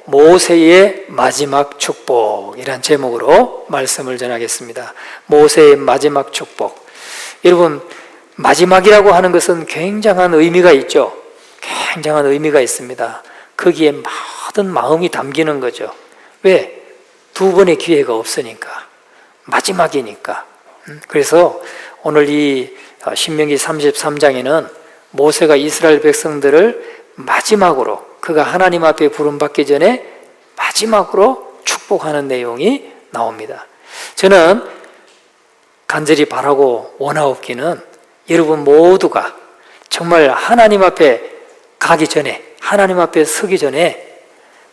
모세의 마지막 축복이란 제목으로 말씀을 전하겠습니다. 모세의 마지막 축복. 여러분, 마지막이라고 하는 것은 굉장한 의미가 있죠. 굉장한 의미가 있습니다. 거기에 모든 마음이 담기는 거죠. 왜? 두 번의 기회가 없으니까. 마지막이니까. 그래서 오늘 이 신명기 33장에는 모세가 이스라엘 백성들을 마지막으로, 그가 하나님 앞에 부름받기 전에 마지막으로 축복하는 내용이 나옵니다. 저는 간절히 바라고 원하옵기는 여러분 모두가 정말 하나님 앞에 가기 전에, 하나님 앞에 서기 전에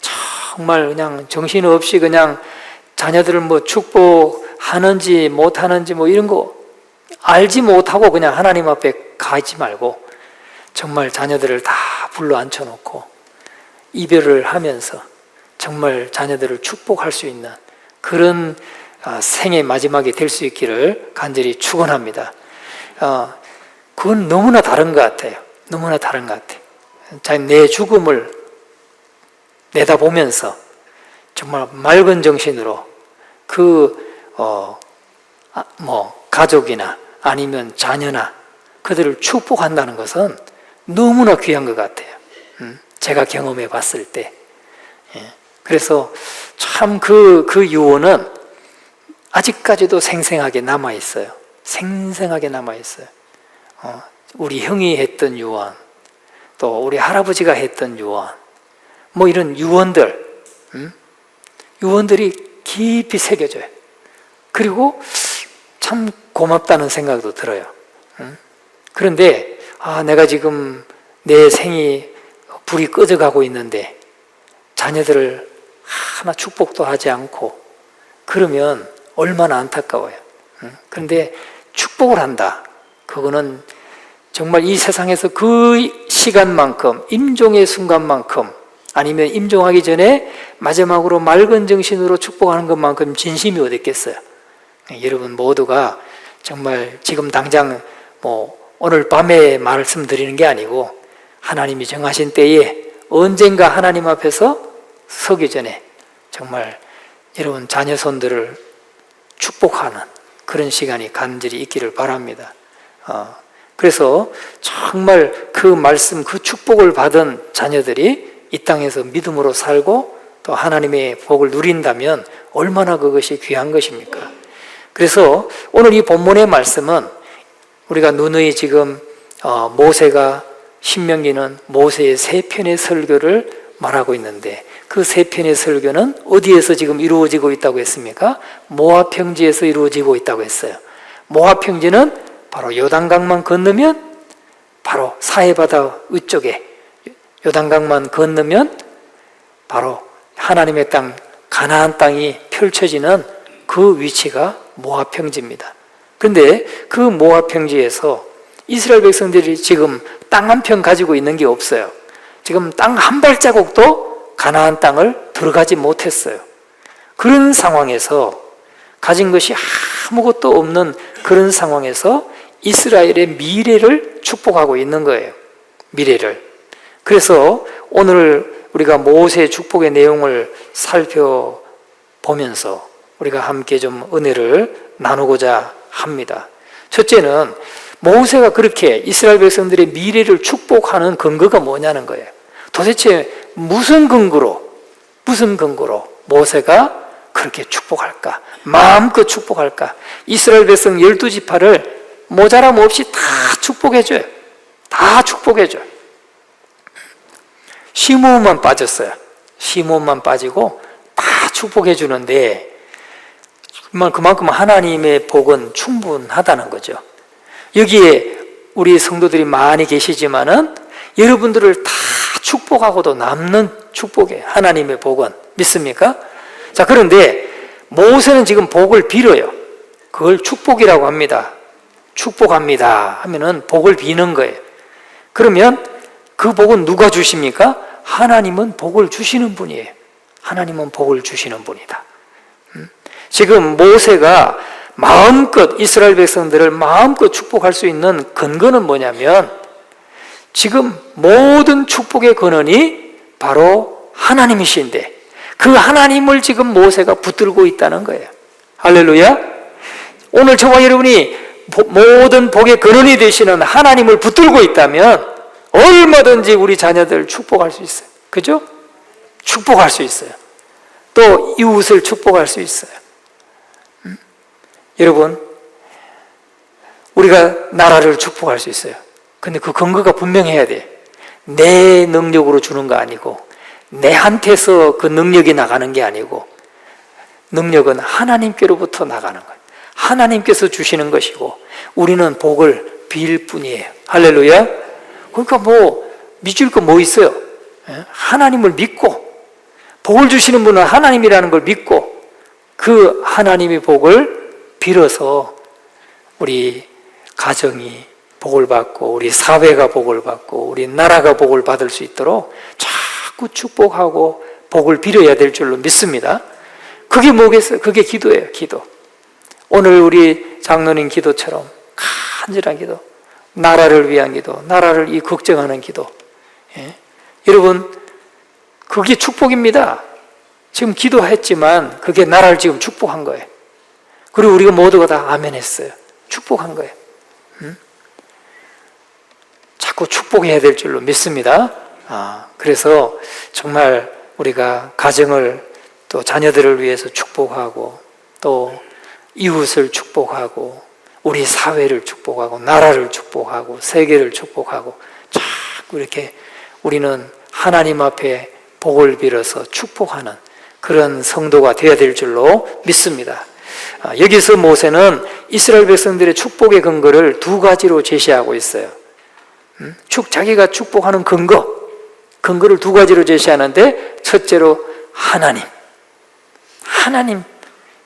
정말 그냥 정신없이 그냥 자녀들을 뭐 축복하는지 못하는지 뭐 이런 거 알지 못하고 그냥 하나님 앞에 가지 말고 정말 자녀들을 다 불러 앉혀놓고 이별을 하면서 정말 자녀들을 축복할 수 있는 그런 생의 마지막이 될 수 있기를 간절히 축원합니다. 그건 너무나 다른 것 같아요. 너무나 다른 것 같아요. 내 죽음을 내다보면서 정말 맑은 정신으로 가족이나 아니면 자녀나 그들을 축복한다는 것은 너무나 귀한 것 같아요. 제가 경험해 봤을 때. 그래서 참 그 유언은 아직까지도 생생하게 남아있어요. 생생하게 남아있어요. 우리 형이 했던 유언, 또 우리 할아버지가 했던 유언, 뭐 이런 유언들이 깊이 새겨져요. 그리고 참 고맙다는 생각도 들어요. 그런데 내가 지금 내 생이 불이 꺼져가고 있는데 자녀들을 하나 축복도 하지 않고 그러면 얼마나 안타까워요. 그런데 축복을 한다. 그거는 정말 이 세상에서 그 시간만큼, 임종의 순간만큼, 아니면 임종하기 전에 마지막으로 맑은 정신으로 축복하는 것만큼 진심이 어디 있겠어요. 여러분 모두가 정말 지금 당장 오늘 밤에 말씀드리는 게 아니고 하나님이 정하신 때에 언젠가 하나님 앞에서 서기 전에 정말 여러분 자녀 손들을 축복하는 그런 시간이 간절히 있기를 바랍니다. 그래서 정말 그 말씀, 그 축복을 받은 자녀들이 이 땅에서 믿음으로 살고 또 하나님의 복을 누린다면 얼마나 그것이 귀한 것입니까? 그래서 오늘 이 본문의 말씀은 우리가 누누이 지금 모세가, 신명기는 모세의 세 편의 설교를 말하고 있는데 그 세 편의 설교는 어디에서 지금 이루어지고 있다고 했습니까? 모압 평지에서 이루어지고 있다고 했어요. 모압 평지는 바로 요단강만 건너면 바로 사해바다 위쪽에, 요단강만 건너면 바로 하나님의 땅 가나안 땅이 펼쳐지는 그 위치가 모압 평지입니다. 그런데 그 모압 평지에서 이스라엘 백성들이 지금 땅 한 편 가지고 있는 게 없어요. 지금 땅 한 발자국도 가나안 땅을 들어가지 못했어요. 그런 상황에서 가진 것이 아무것도 없는 그런 상황에서 이스라엘의 미래를 축복하고 있는 거예요. 미래를. 그래서 오늘 우리가 모세의 축복의 내용을 살펴보면서 우리가 함께 좀 은혜를 나누고자 합니다. 첫째는 모세가 그렇게 이스라엘 백성들의 미래를 축복하는 근거가 뭐냐는 거예요. 도대체 무슨 근거로 모세가 그렇게 축복할까? 마음껏 축복할까? 이스라엘 백성 12지파를 모자람 없이 다 축복해줘요. 다 축복해줘요. 시므온만 빠졌어요. 시므온만 빠지고 다 축복해주는데 그만큼 하나님의 복은 충분하다는 거죠. 여기에 우리 성도들이 많이 계시지만은 여러분들을 다 축복하고도 남는 축복이에요. 하나님의 복은. 믿습니까? 자, 그런데 모세는 지금 복을 빌어요. 그걸 축복이라고 합니다. 축복합니다 하면은 복을 비는 거예요. 그러면 그 복은 누가 주십니까? 하나님은 복을 주시는 분이에요. 하나님은 복을 주시는 분이다. 지금 모세가 마음껏 이스라엘 백성들을 마음껏 축복할 수 있는 근거는 뭐냐면 지금 모든 축복의 근원이 바로 하나님이신데 그 하나님을 지금 모세가 붙들고 있다는 거예요. 할렐루야. 오늘 저와 여러분이 모든 복의 근원이 되시는 하나님을 붙들고 있다면 얼마든지 우리 자녀들을 축복할 수 있어요. 그죠? 축복할 수 있어요. 또 이웃을 축복할 수 있어요. 여러분, 우리가 나라를 축복할 수 있어요. 근데 그 근거가 분명해야 돼. 내 능력으로 주는 거 아니고, 내한테서 그 능력이 나가는 게 아니고, 능력은 하나님께로부터 나가는 거예요. 하나님께서 주시는 것이고, 우리는 복을 빌 뿐이에요. 할렐루야. 그러니까 믿을 거 뭐 있어요? 하나님을 믿고, 복을 주시는 분은 하나님이라는 걸 믿고, 그 하나님의 복을 빌어서 우리 가정이 복을 받고, 우리 사회가 복을 받고, 우리 나라가 복을 받을 수 있도록 자꾸 축복하고 복을 빌어야 될 줄로 믿습니다. 그게 뭐겠어요? 그게 기도예요. 기도. 오늘 우리 장로님 기도처럼 간절한 기도, 나라를 위한 기도, 나라를 걱정하는 기도. 여러분, 그게 축복입니다. 지금 기도했지만 그게 나라를 지금 축복한 거예요. 그리고 우리가 모두가 다 아멘 했어요. 축복한 거예요. 자꾸 축복해야 될 줄로 믿습니다. 그래서 정말 우리가 가정을 또 자녀들을 위해서 축복하고, 또 이웃을 축복하고, 우리 사회를 축복하고, 나라를 축복하고, 세계를 축복하고, 자꾸 이렇게 우리는 하나님 앞에 복을 빌어서 축복하는 그런 성도가 되어야 될 줄로 믿습니다. 여기서 모세는 이스라엘 백성들의 축복의 근거를 두 가지로 제시하고 있어요. 자기가 축복하는 근거를 두 가지로 제시하는데, 첫째로 하나님.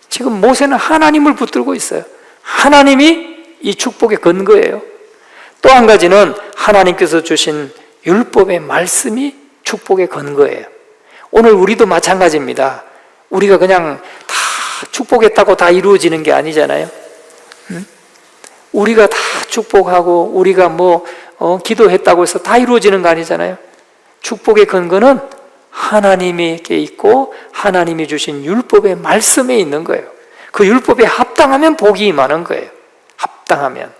지금 모세는 하나님을 붙들고 있어요. 하나님이 이 축복의 근거예요. 또 한 가지는 하나님께서 주신 율법의 말씀이 축복의 근거예요. 오늘 우리도 마찬가지입니다. 우리가 그냥 다 축복했다고 다 이루어지는 게 아니잖아요. 우리가 다 축복하고 우리가 기도했다고 해서 다 이루어지는 거 아니잖아요. 축복의 근거는 하나님에게 있고 하나님이 주신 율법의 말씀에 있는 거예요. 그 율법에 합당하면 복이 임하는 거예요. 합당하면.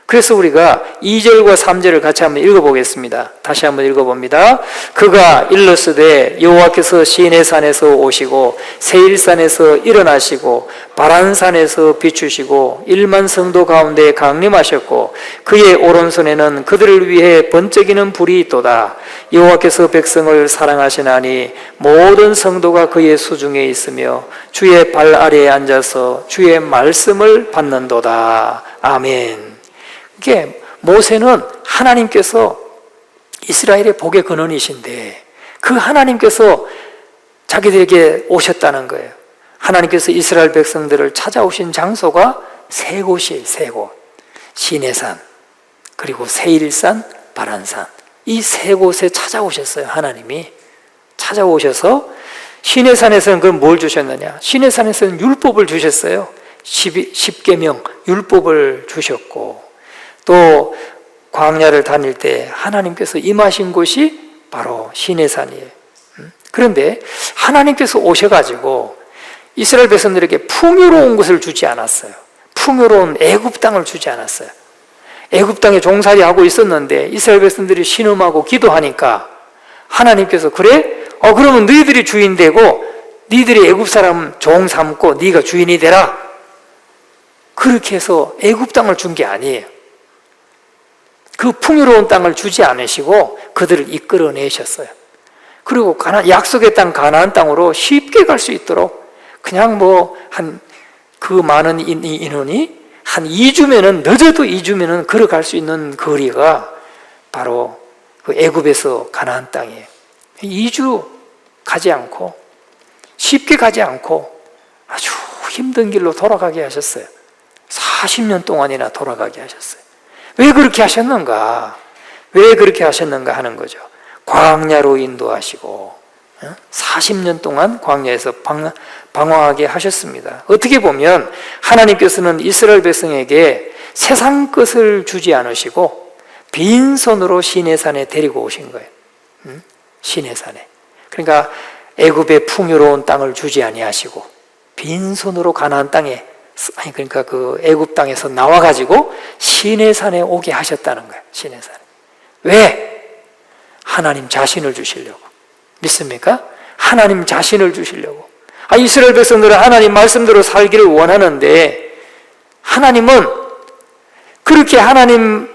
그래서 우리가 2절과 3절을 같이 한번 읽어보겠습니다. 다시 한번 읽어봅니다. 그가 일러스되 여호와께서 시내산에서 오시고 세일산에서 일어나시고 바란산에서 비추시고 1만 성도 가운데 강림하셨고 그의 오른손에는 그들을 위해 번쩍이는 불이 있도다. 여호와께서 백성을 사랑하시나니 모든 성도가 그의 수중에 있으며 주의 발 아래에 앉아서 주의 말씀을 받는도다. 아멘. 이게 모세는 하나님께서 이스라엘의 복의 근원이신데 그 하나님께서 자기들에게 오셨다는 거예요. 하나님께서 이스라엘 백성들을 찾아오신 장소가 세 곳이에요. 세 곳. 시내산, 그리고 세일산, 바란산. 이 세 곳에 찾아오셨어요. 하나님이 찾아오셔서 시내산에서는 그럼 뭘 주셨느냐? 시내산에서는 율법을 주셨어요. 10계명 율법을 주셨고, 또 광야를 다닐 때 하나님께서 임하신 곳이 바로 시내산이에요. 그런데 하나님께서 오셔가지고 이스라엘 백성들에게 풍요로운 것을 주지 않았어요. 풍요로운 애굽 땅을 주지 않았어요. 애굽 땅에 종살이 하고 있었는데 이스라엘 백성들이 신음하고 기도하니까 하나님께서 그래? 그러면 너희들이 주인 되고 너희들이 애굽 사람 종 삼고 네가 주인이 되라. 그렇게 해서 애굽 땅을 준 게 아니에요. 그 풍요로운 땅을 주지 않으시고 그들을 이끌어내셨어요. 그리고 약속의 땅 가나안 땅으로 쉽게 갈 수 있도록 그냥 그 많은 인원이 한 2주면은, 늦어도 2주면은 걸어갈 수 있는 거리가 바로 그 애굽에서 가나안 땅이에요. 2주 가지 않고 쉽게 가지 않고 아주 힘든 길로 돌아가게 하셨어요. 40년 동안이나 돌아가게 하셨어요. 왜 그렇게 하셨는가? 왜 그렇게 하셨는가 하는 거죠. 광야로 인도하시고 40년 동안 광야에서 방황하게 하셨습니다. 어떻게 보면 하나님께서는 이스라엘 백성에게 세상 것을 주지 않으시고 빈손으로 시내산에 데리고 오신 거예요. 시내산에. 그러니까 애굽의 풍요로운 땅을 주지 아니하시고 빈손으로 가나안 땅에, 아니 그러니까 그 애굽 땅에서 나와 가지고 시내산에 오게 하셨다는 거예요. 시내산에. 왜? 하나님 자신을 주시려고. 믿습니까? 하나님 자신을 주시려고. 이스라엘 백성들은 하나님 말씀대로 살기를 원하는데, 하나님은 그렇게 하나님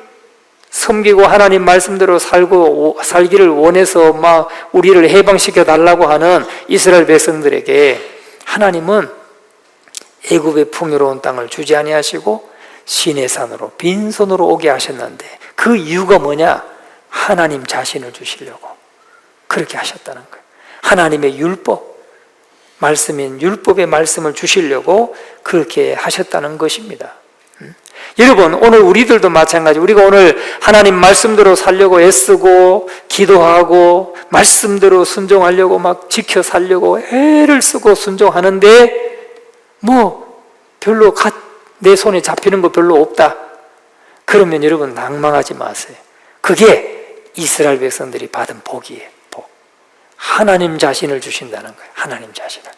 섬기고 하나님 말씀대로 살기를 원해서 막 우리를 해방시켜 달라고 하는 이스라엘 백성들에게 하나님은 애굽의 풍요로운 땅을 주지 아니하시고 시내산으로 빈손으로 오게 하셨는데, 그 이유가 뭐냐? 하나님 자신을 주시려고 그렇게 하셨다는 거예요. 하나님의 율법, 말씀인 율법의 말씀을 주시려고 그렇게 하셨다는 것입니다. 여러분, 오늘 우리들도 마찬가지. 우리가 오늘 하나님 말씀대로 살려고 애쓰고 기도하고 말씀대로 순종하려고 막 지켜 살려고 애를 쓰고 순종하는데 뭐 별로 내 손에 잡히는 거 별로 없다. 그러면 여러분 낭망하지 마세요. 그게 이스라엘 백성들이 받은 복이에요. 복. 하나님 자신을 주신다는 거예요. 하나님 자신을.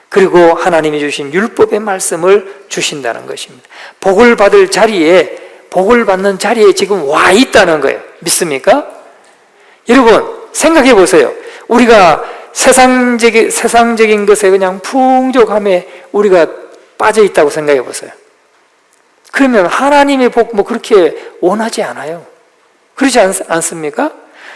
그리고 하나님이 주신 율법의 말씀을 주신다는 것입니다. 복을 받을 자리에, 복을 받는 자리에 지금 와 있다는 거예요. 믿습니까? 여러분 생각해 보세요. 우리가 세상적인 것에 그냥 풍족함에 우리가 빠져 있다고 생각해 보세요. 그러면 하나님의 복 뭐 그렇게 원하지 않아요. 그렇지 않습니까?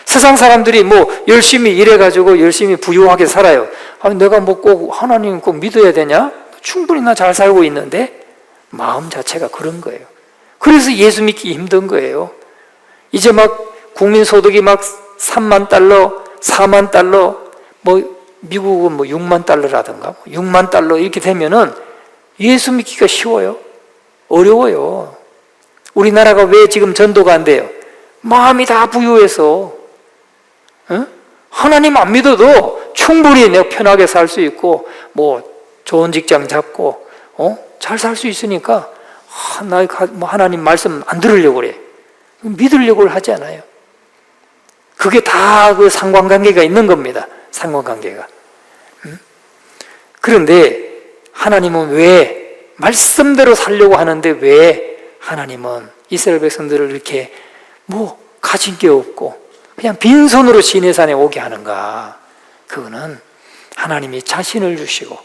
세상 사람들이 뭐 열심히 일해가지고 열심히 부유하게 살아요. 내가 뭐 꼭 하나님 꼭 믿어야 되냐? 충분히 나 잘 살고 있는데 마음 자체가 그런 거예요. 그래서 예수 믿기 힘든 거예요. 이제 막 국민 소득이 막 3만 달러, 4만 달러, 뭐 미국은 뭐 6만 달러라든가 6만 달러 이렇게 되면은 예수 믿기가 쉬워요? 어려워요. 우리나라가 왜 지금 전도가 안 돼요? 마음이 다 부유해서. 하나님 안 믿어도 충분히 내가 편하게 살 수 있고 뭐 좋은 직장 잡고 잘 살 수 있으니까 나 하나님 말씀 안 들으려고 그래. 믿으려고 하지 않아요. 그게 다 그 상관관계가 있는 겁니다. 상관관계가. 그런데 하나님은 왜 말씀대로 살려고 하는데 왜 하나님은 이스라엘 백성들을 이렇게 뭐 가진 게 없고 그냥 빈손으로 시내산에 오게 하는가? 그거는 하나님이 자신을 주시고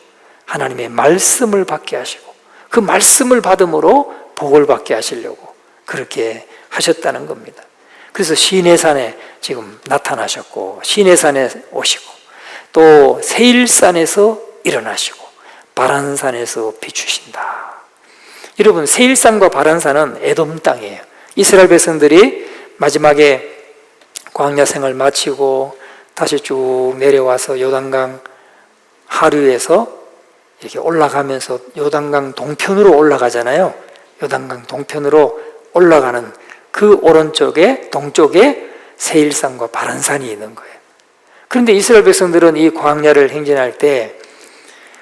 하나님의 말씀을 받게 하시고 그 말씀을 받음으로 복을 받게 하시려고 그렇게 하셨다는 겁니다. 그래서 시내산에 지금 나타나셨고 시내산에 오시고 또 세일산에서 일어나시고 바란산에서 비추신다. 여러분 세일산과 바란산은 에돔 땅이에요. 이스라엘 백성들이 마지막에 광야 생활 마치고 다시 쭉 내려와서 요단강 하류에서 이렇게 올라가면서 요단강 동편으로 올라가잖아요. 요단강 동편으로 올라가는 그 오른쪽에 동쪽에 세일산과 바란산이 있는 거예요. 그런데 이스라엘 백성들은 이 광야를 행진할 때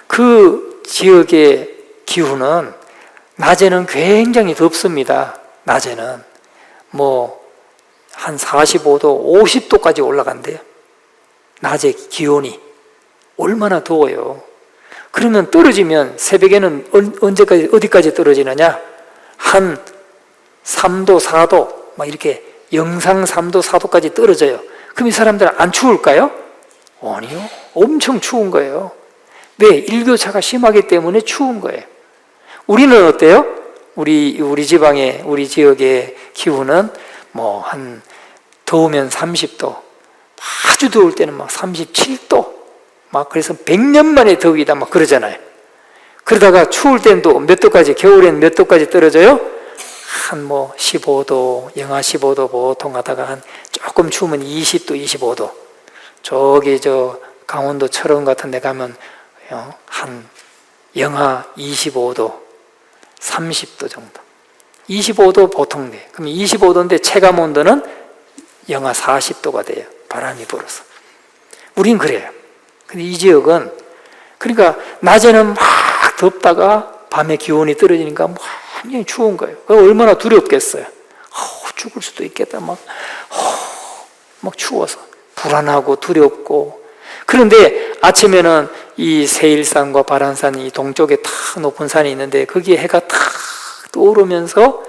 그 지역의 기후는 낮에는 굉장히 덥습니다. 낮에는 뭐 한 45도, 50도까지 올라간대요. 낮에 기온이 얼마나 더워요. 그러면 떨어지면 새벽에는 언제까지 어디까지 떨어지느냐? 한 3도, 4도 막 이렇게 영상 3도, 4도까지 떨어져요. 그럼 이 사람들은 안 추울까요? 아니요. 엄청 추운 거예요. 왜? 일교차가 심하기 때문에 추운 거예요. 우리는 어때요? 우리 지방의, 우리 지역의 기후는 뭐 한 더우면 30도, 아주 더울 때는 막 37도, 막 그래서 100년 만에 더위다 막 그러잖아요. 그러다가 추울 때는 또 몇 도까지, 겨울엔 몇 도까지 떨어져요? 한 뭐 15도, 영하 15도 보통 하다가 한 조금 추우면 20도, 25도. 저기 저 강원도 철원 같은 데 가면 한 영하 25도, 30도 정도. 25도 보통 돼. 그럼 25도인데 체감 온도는 영하 40도가 돼요. 바람이 불어서. 우린 그래요. 근데 이 지역은 그러니까 낮에는 막 덥다가 밤에 기온이 떨어지니까 완전히 추운 거예요. 얼마나 두렵겠어요. 죽을 수도 있겠다. 막 추워서 불안하고 두렵고 그런데 아침에는 이 세일산과 바란산이 동쪽에 탁 높은 산이 있는데 거기에 해가 탁 떠오르면서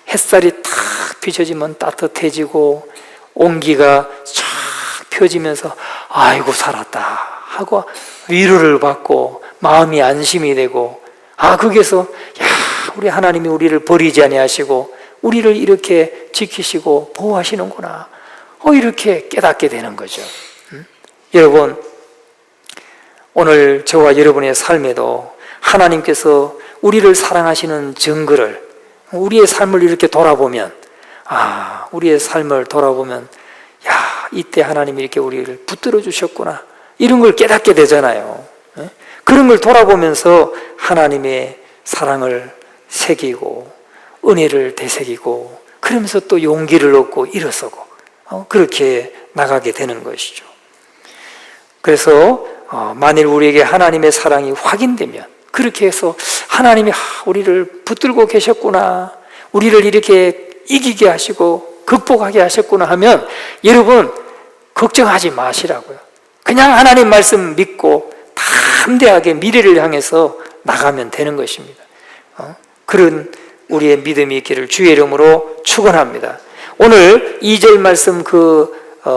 햇살이 탁 비춰지면 따뜻해지고 온기가 쫙 펴지면서 아이고 살았다 하고 위로를 받고 마음이 안심이 되고, 거기에서 야, 우리 하나님이 우리를 버리지 아니하시고 우리를 이렇게 지키시고 보호하시는구나, 이렇게 깨닫게 되는 거죠. 여러분, 오늘 저와 여러분의 삶에도 하나님께서 우리를 사랑하시는 증거를, 우리의 삶을 이렇게 돌아보면, 우리의 삶을 돌아보면 야, 이때 하나님이 이렇게 우리를 붙들어 주셨구나, 이런 걸 깨닫게 되잖아요. 그런 걸 돌아보면서 하나님의 사랑을 새기고 은혜를 되새기고, 그러면서 또 용기를 얻고 일어서고 그렇게 나가게 되는 것이죠. 그래서 만일 우리에게 하나님의 사랑이 확인되면, 그렇게 해서 하나님이 우리를 붙들고 계셨구나, 우리를 이렇게 이기게 하시고 극복하게 하셨구나 하면, 여러분 걱정하지 마시라고요. 그냥 하나님 말씀 믿고 담대하게 미래를 향해서 나가면 되는 것입니다. 그런 우리의 믿음이 있기를 주의 이름으로 축원합니다. 오늘 2절 말씀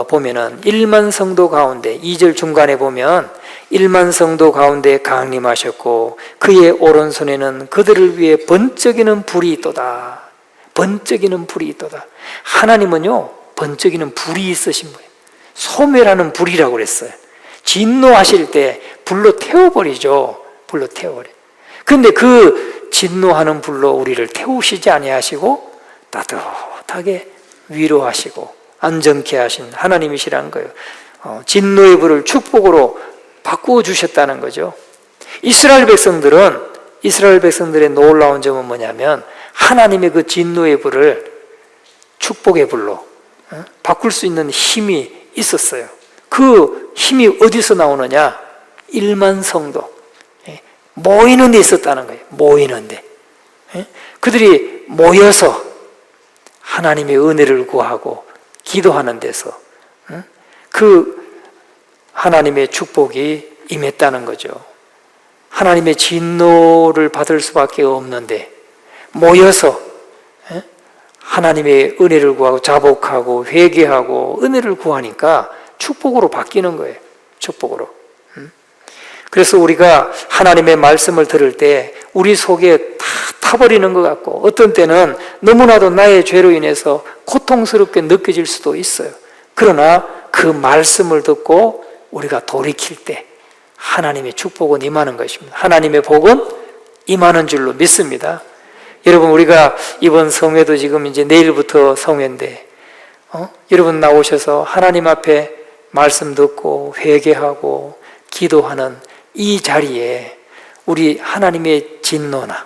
보면은 1만 성도 가운데, 2절 중간에 보면 1만 성도 가운데 강림하셨고 그의 오른손에는 그들을 위해 번쩍이는 불이 있도다. 번쩍이는 불이 있도다. 하나님은요, 번쩍이는 불이 있으신 분이에요. 소멸하는 불이라고 그랬어요. 진노하실 때 불로 태워버리죠. 불로 태워버려. 그런데 그 진노하는 불로 우리를 태우시지 아니하시고 따뜻하게 위로하시고 안정케 하신 하나님이시라는 거예요. 진노의 불을 축복으로 바꾸어 주셨다는 거죠. 이스라엘 백성들의 놀라운 점은 뭐냐면, 하나님의 그 진노의 불을 축복의 불로 바꿀 수 있는 힘이 있었어요. 그 힘이 어디서 나오느냐? 1만 성도 모이는 데 있었다는 거예요. 모이는 데. 그들이 모여서 하나님의 은혜를 구하고 기도하는 데서 그 하나님의 축복이 임했다는 거죠. 하나님의 진노를 받을 수밖에 없는데 모여서 하나님의 은혜를 구하고 자복하고 회개하고 은혜를 구하니까 축복으로 바뀌는 거예요. 축복으로. 그래서 우리가 하나님의 말씀을 들을 때 우리 속에 다 타버리는 것 같고, 어떤 때는 너무나도 나의 죄로 인해서 고통스럽게 느껴질 수도 있어요. 그러나 그 말씀을 듣고 우리가 돌이킬 때 하나님의 축복은 임하는 것입니다. 하나님의 복은 임하는 줄로 믿습니다. 여러분, 우리가 이번 성회도 지금 이제 내일부터 성회인데, 여러분 나오셔서 하나님 앞에 말씀 듣고 회개하고 기도하는 이 자리에 우리 하나님의 진노나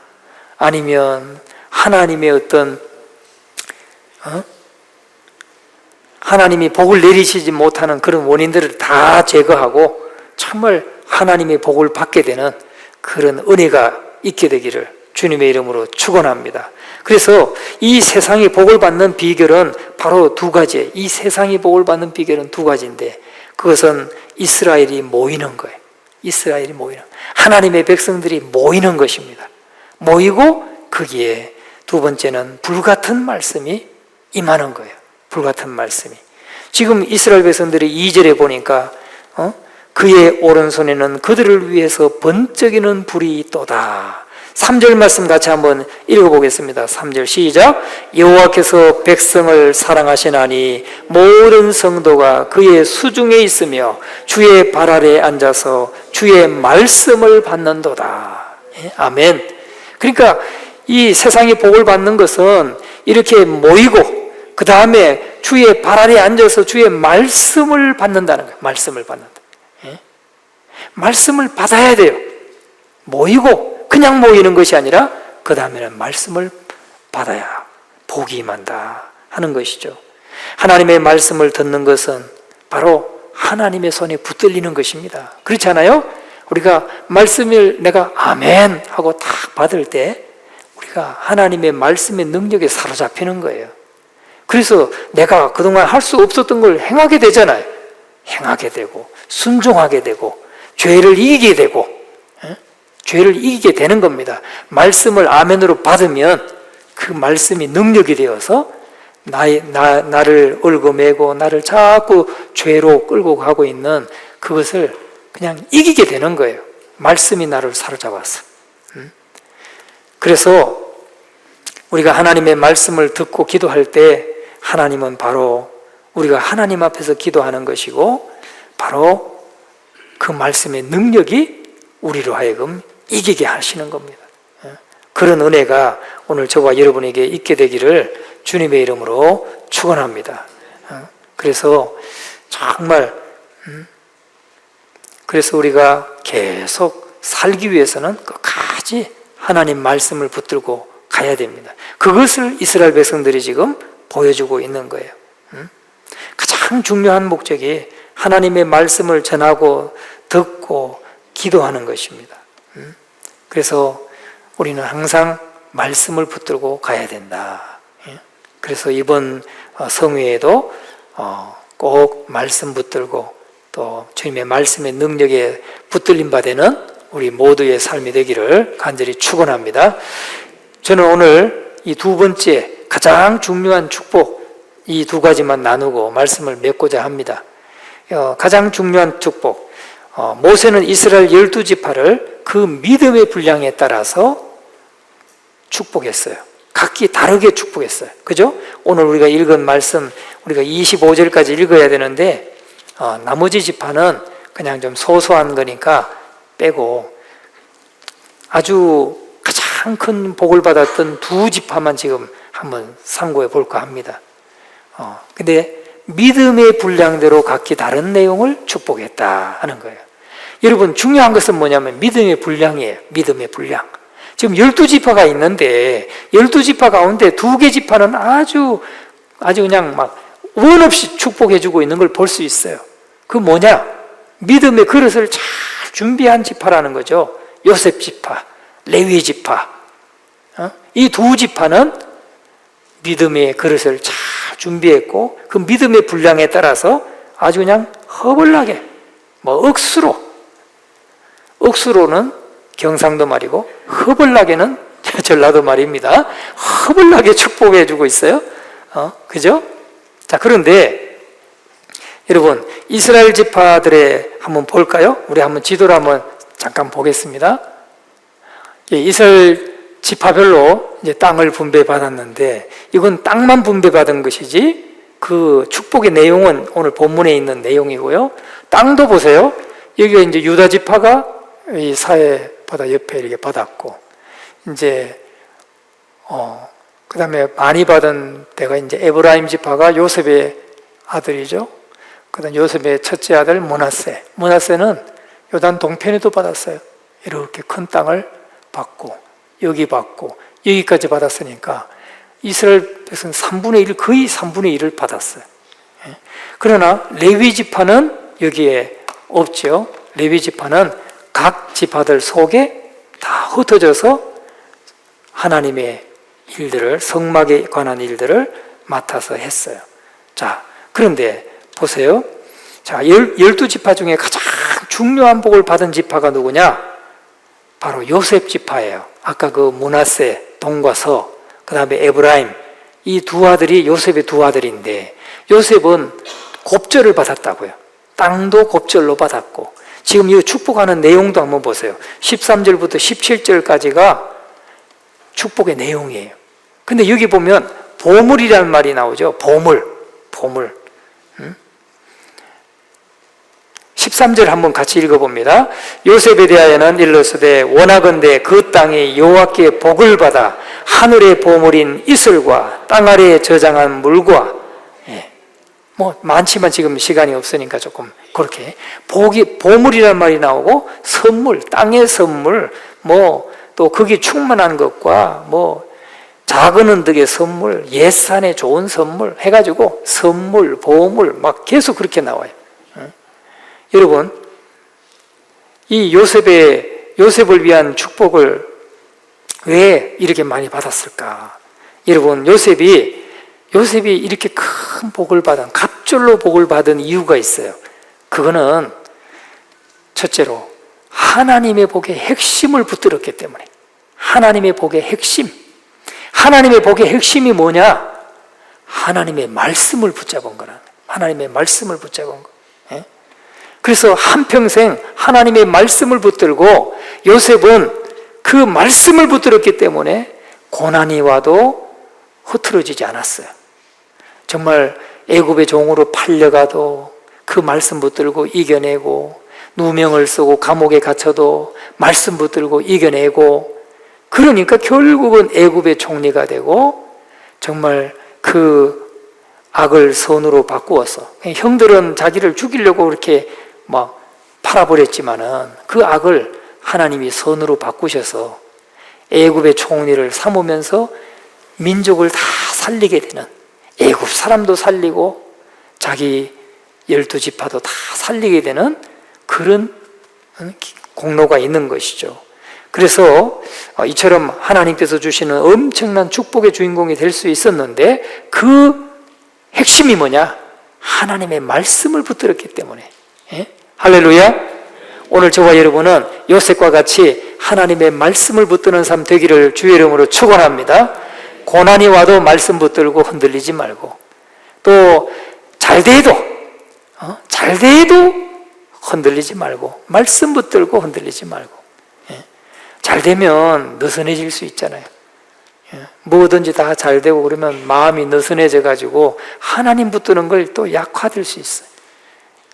아니면 하나님의 어떤 하나님이 복을 내리시지 못하는 그런 원인들을 다 제거하고 정말 하나님의 복을 받게 되는 그런 은혜가 있게 되기를 주님의 이름으로 축원합니다. 그래서 이 세상이 복을 받는 비결은 바로 두 가지. 이 세상이 복을 받는 비결은 두 가지인데, 그것은 이스라엘이 모이는 거예요. 이스라엘이 모이는, 하나님의 백성들이 모이는 것입니다. 모이고 거기에 두 번째는 불같은 말씀이 임하는 거예요. 불같은 말씀이. 지금 이스라엘 백성들이 2절에 보니까 그의 오른손에는 그들을 위해서 번쩍이는 불이 있도다. 3절 말씀 같이 한번 읽어보겠습니다. 3절 시작. 여호와께서 백성을 사랑하시나니 모든 성도가 그의 수중에 있으며 주의 발 아래에 앉아서 주의 말씀을 받는도다. 아멘. 그러니까 이 세상이 복을 받는 것은 이렇게 모이고 그 다음에 주의 발 아래에 앉아서 주의 말씀을 받는다는 거예요. 말씀을 받는다. 말씀을 받아야 돼요. 모이고 그냥 모이는 것이 아니라 그 다음에는 말씀을 받아야 복이 임한다 하는 것이죠. 하나님의 말씀을 듣는 것은 바로 하나님의 손에 붙들리는 것입니다. 그렇지 않아요? 우리가 말씀을 내가 아멘 하고 딱 받을 때 우리가 하나님의 말씀의 능력에 사로잡히는 거예요. 그래서 내가 그동안 할 수 없었던 걸 행하게 되잖아요. 행하게 되고 순종하게 되고 죄를 이기게 되고 죄를 이기게 되는 겁니다. 말씀을 아멘으로 받으면 그 말씀이 능력이 되어서 나를 얽어매고 나를 자꾸 죄로 끌고 가고 있는 그것을 그냥 이기게 되는 거예요. 말씀이 나를 사로잡았어. 그래서 우리가 하나님의 말씀을 듣고 기도할 때 하나님은 바로 우리가 하나님 앞에서 기도하는 것이고 바로 그 말씀의 능력이 우리로 하여금 이기게 하시는 겁니다. 그런 은혜가 오늘 저와 여러분에게 있게 되기를 주님의 이름으로 축원합니다. 그래서 정말 그래서 우리가 계속 살기 위해서는 끝까지 하나님 말씀을 붙들고 가야 됩니다. 그것을 이스라엘 백성들이 지금 보여주고 있는 거예요. 가장 중요한 목적이 하나님의 말씀을 전하고 듣고 기도하는 것입니다. 그래서 우리는 항상 말씀을 붙들고 가야 된다. 그래서 이번 성회에도 꼭 말씀 붙들고 또 주님의 말씀의 능력에 붙들림 받는 우리 모두의 삶이 되기를 간절히 축원합니다. 저는 오늘 이 두 번째 가장 중요한 축복 이 두 가지만 나누고 말씀을 맺고자 합니다. 가장 중요한 축복, 모세는 이스라엘 12지파를 그 믿음의 분량에 따라서 축복했어요. 각기 다르게 축복했어요. 그죠? 오늘 우리가 읽은 말씀 우리가 25절까지 읽어야 되는데 나머지 지파는 그냥 좀 소소한 거니까 빼고 아주 가장 큰 복을 받았던 두 지파만 지금 한번 상고해 볼까 합니다. 근데 믿음의 분량대로 각기 다른 내용을 축복했다 하는 거예요. 여러분 중요한 것은 뭐냐면 믿음의 분량이에요. 믿음의 분량. 지금 12지파가 있는데 12지파 가운데 2개 지파는 아주 그냥 막 원 없이 축복해주고 있는 걸 볼 수 있어요. 그 뭐냐? 믿음의 그릇을 잘 준비한 지파라는 거죠. 요셉 지파, 레위 지파. 이 두 지파는 믿음의 그릇을 잘 준비했고 그 믿음의 분량에 따라서 아주 그냥 허벌나게 억수로는 경상도 말이고 허벌나게는 전라도 말입니다. 허벌나게 축복해 주고 있어요. 그죠? 자, 그런데 여러분 이스라엘 지파들의 한번 볼까요? 우리 한번 지도를 한번 잠깐 보겠습니다. 이스라엘 지파별로 이제 땅을 분배받았는데 이건 땅만 분배받은 것이지 그 축복의 내용은 오늘 본문에 있는 내용이고요. 땅도 보세요. 여기가 이제 유다 지파가 이 사해 바다 옆에 이렇게 받았고 이제 그 다음에 많이 받은 데가 이제 에브라임 지파가 요셉의 아들이죠. 그 다음 요셉의 첫째 아들 므낫세는 요단 동편에도 받았어요. 이렇게 큰 땅을 받고 여기 받고 여기까지 받았으니까 이스라엘 백성 3분의 1 거의 3분의 1을 받았어요. 그러나 레위 지파는 여기에 없죠. 레위 지파는 각 지파들 속에 다 흩어져서 하나님의 일들을 성막에 관한 일들을 맡아서 했어요. 자, 그런데 보세요. 자, 12지파 중에 가장 중요한 복을 받은 지파가 누구냐? 바로 요셉 지파예요. 아까 그 므낫세 동과 서, 그 다음에 에브라임 이 두 아들이 요셉의 두 아들인데 요셉은 곱절을 받았다고요. 땅도 곱절로 받았고 지금 이 축복하는 내용도 한번 보세요. 13절부터 17절까지가 축복의 내용이에요. 근데 여기 보면 보물이라는 말이 나오죠. 보물. 13절 한번 같이 읽어봅니다. 요셉에 대하여는 일러스되 원하건대 그 땅이 여호와께 복을 받아 하늘의 보물인 이슬과 땅 아래에 저장한 물과 많지만 지금 시간이 없으니까 조금 그렇게 보물이라는 말이 나오고 선물, 땅의 선물, 또 거기 충만한 것과 작은 언덕의 선물, 옛산의 좋은 선물 해가지고 선물, 보물 막 계속 그렇게 나와요. 여러분, 이 요셉을 위한 축복을 왜 이렇게 많이 받았을까? 여러분, 요셉이 이렇게 큰 복을 갑절로 복을 받은 이유가 있어요. 그거는 첫째로 하나님의 복의 핵심을 붙들었기 때문에. 하나님의 복의 핵심. 하나님의 복의 핵심이 뭐냐? 하나님의 말씀을 붙잡은 거라. 하나님의 말씀을 붙잡은 거. 예? 그래서 한평생 하나님의 말씀을 붙들고 요셉은 그 말씀을 붙들었기 때문에 고난이 와도 흐트러지지 않았어요. 정말 애굽의 종으로 팔려가도 그 말씀 붙들고 이겨내고, 누명을 쓰고 감옥에 갇혀도 말씀 붙들고 이겨내고, 그러니까 결국은 애굽의 총리가 되고 정말 그 악을 선으로 바꾸어서, 형들은 자기를 죽이려고 그렇게 막 팔아버렸지만은 그 악을 하나님이 선으로 바꾸셔서 애굽의 총리를 삼으면서 민족을 다 살리게 되는, 애굽 사람도 살리고 자기 12지파도 다 살리게 되는 그런 공로가 있는 것이죠. 그래서 이처럼 하나님께서 주시는 엄청난 축복의 주인공이 될 수 있었는데 그 핵심이 뭐냐? 하나님의 말씀을 붙들었기 때문에. 예? 할렐루야. 오늘 저와 여러분은 요셉과 같이 하나님의 말씀을 붙드는 삶 되기를 주의 이름으로 축원합니다. 고난이 와도 말씀 붙들고 흔들리지 말고, 또 잘돼도 흔들리지 말고, 말씀 붙들고 흔들리지 말고. 잘 되면 느슨해질 수 있잖아요. 뭐든지 다 잘 되고 그러면 마음이 느슨해져 가지고 하나님 붙드는 걸 또 약화될 수 있어요.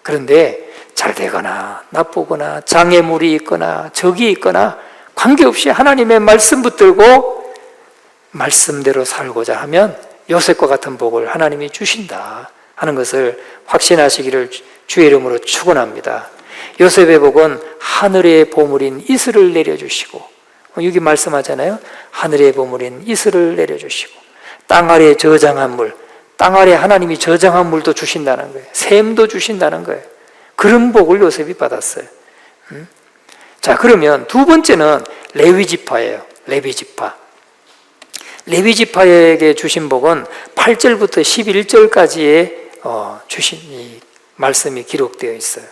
그런데 잘 되거나 나쁘거나 장애물이 있거나 적이 있거나 관계없이 하나님의 말씀 붙들고 말씀대로 살고자 하면 요셉과 같은 복을 하나님이 주신다 하는 것을 확신하시기를 주의 이름으로 축원합니다. 요셉의 복은 하늘의 보물인 이슬을 내려주시고, 여기 말씀하잖아요. 하늘의 보물인 이슬을 내려주시고, 땅 아래에 저장한 물, 땅 아래에 하나님이 저장한 물도 주신다는 거예요. 샘도 주신다는 거예요. 그런 복을 요셉이 받았어요. 자, 그러면 두 번째는 레위지파예요. 레위지파. 레위지파에게 주신 복은 8절부터 11절까지의 주신 이 말씀이 기록되어 있어요.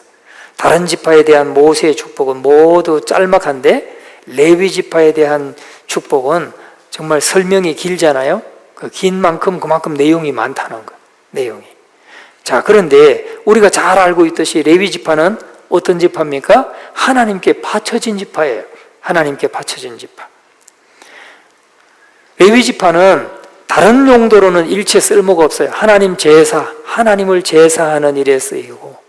다른 지파에 대한 모세의 축복은 모두 짤막한데 레위 지파에 대한 축복은 정말 설명이 길잖아요. 그 긴 만큼 그만큼 내용이 많다는 거예요. 내용이. 자, 그런데 우리가 잘 알고 있듯이 레위 지파는 어떤 지파입니까? 하나님께 바쳐진 지파예요. 하나님께 바쳐진 지파. 레위 지파는 다른 용도로는 일체 쓸모가 없어요. 하나님 제사, 하나님을 제사하는 일에 쓰이고,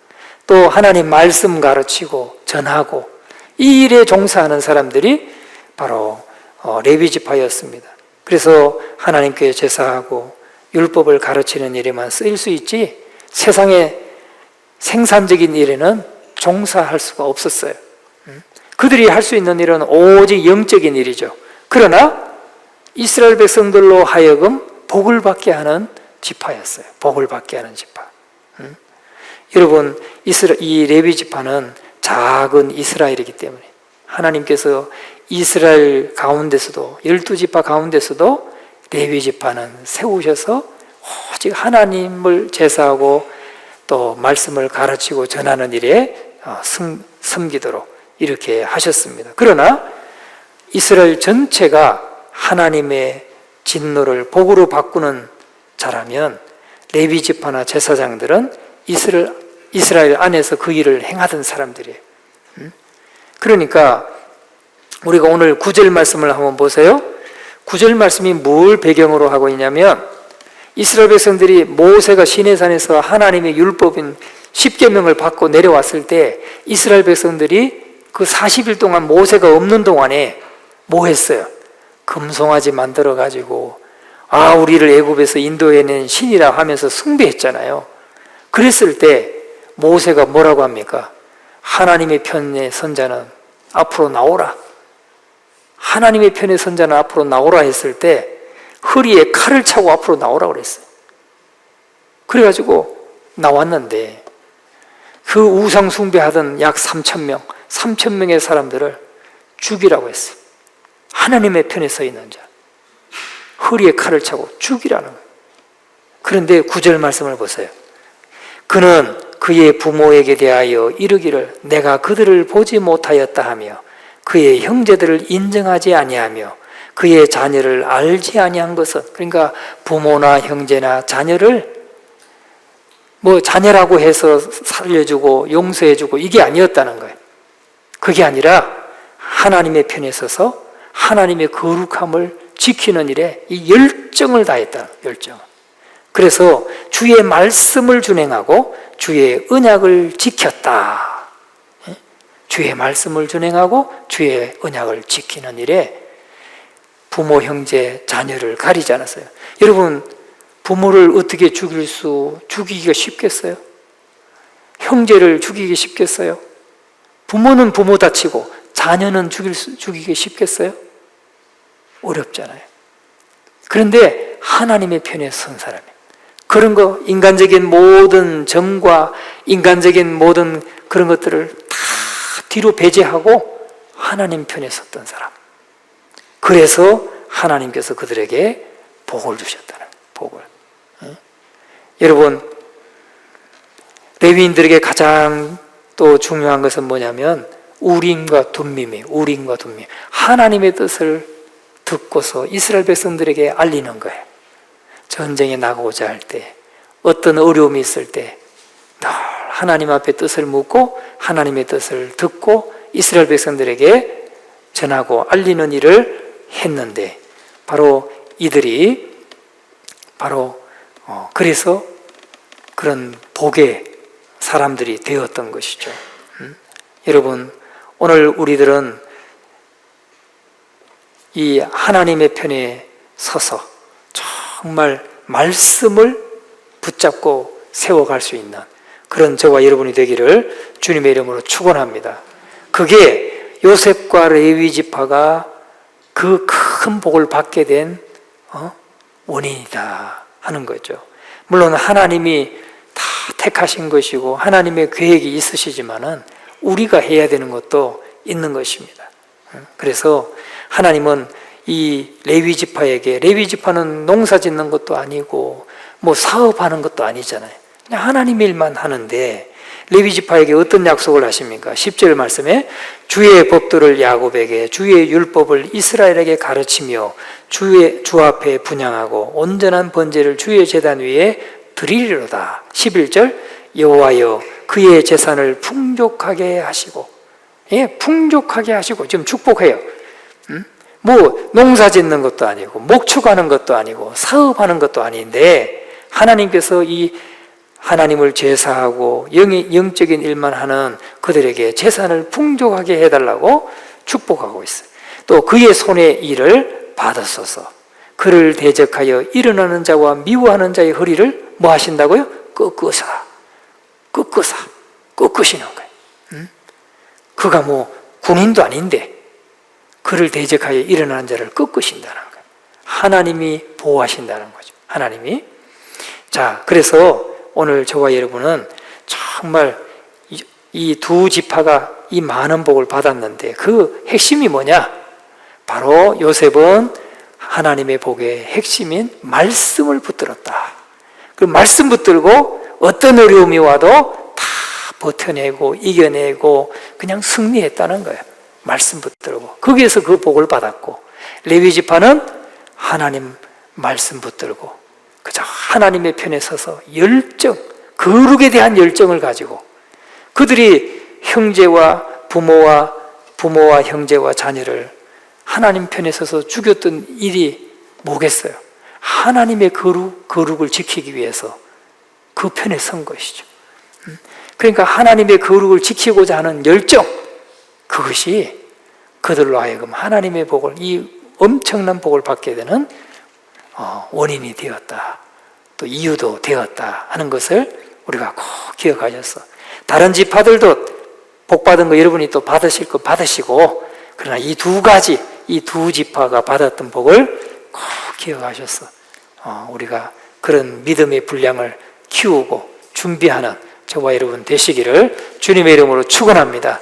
또 하나님 말씀 가르치고 전하고 이 일에 종사하는 사람들이 바로 레위 지파였습니다. 그래서 하나님께 제사하고 율법을 가르치는 일에만 쓰일 수 있지 세상의 생산적인 일에는 종사할 수가 없었어요. 그들이 할 수 있는 일은 오직 영적인 일이죠. 그러나 이스라엘 백성들로 하여금 복을 받게 하는 지파였어요. 복을 받게 하는 지파. 여러분, 이 레위 지파는 작은 이스라엘이기 때문에 하나님께서 이스라엘 가운데서도 12지파 가운데서도 레위 지파는 세우셔서 오직 하나님을 제사하고 또 말씀을 가르치고 전하는 일에 섬기도록 이렇게 하셨습니다. 그러나 이스라엘 전체가 하나님의 진노를 복으로 바꾸는 자라면 레위 지파나 제사장들은 이스라엘 안에서 그 일을 행하던 사람들이에요. 그러니까 우리가 오늘 9절 말씀을 한번 보세요. 9절 말씀이 뭘 배경으로 하고 있냐면 이스라엘 백성들이 모세가 시내산에서 하나님의 율법인 십계명을 받고 내려왔을 때 이스라엘 백성들이 그 40일 동안 모세가 없는 동안에 뭐 했어요? 금송아지 만들어 가지고 우리를 애굽에서 인도해낸 신이라 하면서 숭배했잖아요. 그랬을 때 모세가 뭐라고 합니까? 하나님의 편의 선자는 앞으로 나오라. 하나님의 편의 선자는 앞으로 나오라 했을 때 허리에 칼을 차고 앞으로 나오라 그랬어요. 그래가지고 나왔는데 그 우상 숭배하던 약 3,000명의 사람들을 죽이라고 했어요. 하나님의 편에 서 있는 자, 허리에 칼을 차고 죽이라는 거예요. 그런데 9절 말씀을 보세요. 그는 그의 부모에게 대하여 이르기를 내가 그들을 보지 못하였다 하며 그의 형제들을 인정하지 아니하며 그의 자녀를 알지 아니한 것은, 그러니까 부모나 형제나 자녀를 뭐 자녀라고 해서 살려주고 용서해주고 이게 아니었다는 거예요. 그게 아니라 하나님의 편에 서서 하나님의 거룩함을 지키는 일에 이 열정을 다했다. 열정. 그래서 주의 말씀을 준행하고 주의 언약을 지켰다. 주의 말씀을 준행하고 주의 언약을 지키는 일에 부모, 형제, 자녀를 가리지 않았어요. 여러분, 부모를 어떻게 죽이기가 쉽겠어요? 형제를 죽이기 쉽겠어요? 부모는 부모 다치고 자녀는 죽이기 쉽겠어요? 어렵잖아요. 그런데 하나님의 편에 선 사람이에요. 그런 거, 인간적인 모든 정과 인간적인 모든 그런 것들을 다 뒤로 배제하고 하나님 편에 섰던 사람. 그래서 하나님께서 그들에게 복을 주셨다는 거예요. 복을. 여러분, 레위인들에게 가장 또 중요한 것은 뭐냐면 우림과 둠밈이에요. 우림과 둠밈. 하나님의 뜻을 듣고서 이스라엘 백성들에게 알리는 거예요. 전쟁에 나가고자 할 때, 어떤 어려움이 있을 때 늘 하나님 앞에 뜻을 묻고 하나님의 뜻을 듣고 이스라엘 백성들에게 전하고 알리는 일을 했는데, 바로 이들이 그래서 그런 복의 사람들이 되었던 것이죠. 여러분, 오늘 우리들은 이 하나님의 편에 서서 정말 말씀을 붙잡고 세워갈 수 있는 그런 저와 여러분이 되기를 주님의 이름으로 축원합니다. 그게 요셉과 레위 지파가 그 큰 복을 받게 된 원인이다 하는 거죠. 물론 하나님이 다 택하신 것이고 하나님의 계획이 있으시지만은 우리가 해야 되는 것도 있는 것입니다. 그래서 하나님은 이 레위 지파에게, 레위 지파는 농사 짓는 것도 아니고 뭐 사업하는 것도 아니잖아요. 그냥 하나님의 일만 하는데 레위 지파에게 어떤 약속을 하십니까? 10절 말씀에 주의 법도를 야곱에게 주의 율법을 이스라엘에게 가르치며 주 앞에 분향하고 온전한 번제를 주의 제단 위에 드리리로다. 11절 여호와여 그의 재산을 풍족하게 하시고, 풍족하게 하시고, 지금 축복해요. 뭐 농사 짓는 것도 아니고 목축하는 것도 아니고 사업하는 것도 아닌데 하나님께서 이 하나님을 제사하고 영적인 일만 하는 그들에게 재산을 풍족하게 해달라고 축복하고 있어요. 또 그의 손의 일을 받았소서. 그를 대적하여 일어나는 자와 미워하는 자의 허리를 뭐 하신다고요? 꺾으시는 거예요. 그가 뭐 군인도 아닌데 그를 대적하여 일어나는 자를 꺾으신다는 거예요. 하나님이 보호하신다는 거죠. 하나님이. 자, 그래서 오늘 저와 여러분은 정말 이 두 지파가 이 많은 복을 받았는데 그 핵심이 뭐냐? 바로 요셉은 하나님의 복의 핵심인 말씀을 붙들었다. 그 말씀 붙들고 어떤 어려움이 와도 다 버텨내고 이겨내고 그냥 승리했다는 거예요. 말씀 붙들고 거기에서 그 복을 받았고, 레위 지파는 하나님 말씀 붙들고 그저 하나님의 편에 서서 열정, 거룩에 대한 열정을 가지고 그들이 형제와 부모와 형제와 자녀를 하나님 편에 서서 죽였던 일이 뭐겠어요? 하나님의 거룩을 지키기 위해서 그 편에 선 것이죠. 그러니까 하나님의 거룩을 지키고자 하는 열정, 그것이 그들로 하여금 하나님의 복을, 이 엄청난 복을 받게 되는 원인이 되었다, 또 이유도 되었다 하는 것을 우리가 꼭 기억하셔서, 다른 지파들도 복 받은 거 여러분이 또 받으실 거 받으시고, 그러나 이 두 가지, 이 두 지파가 받았던 복을 꼭 기억하셔서 우리가 그런 믿음의 분량을 키우고 준비하는 저와 여러분 되시기를 주님의 이름으로 축원합니다.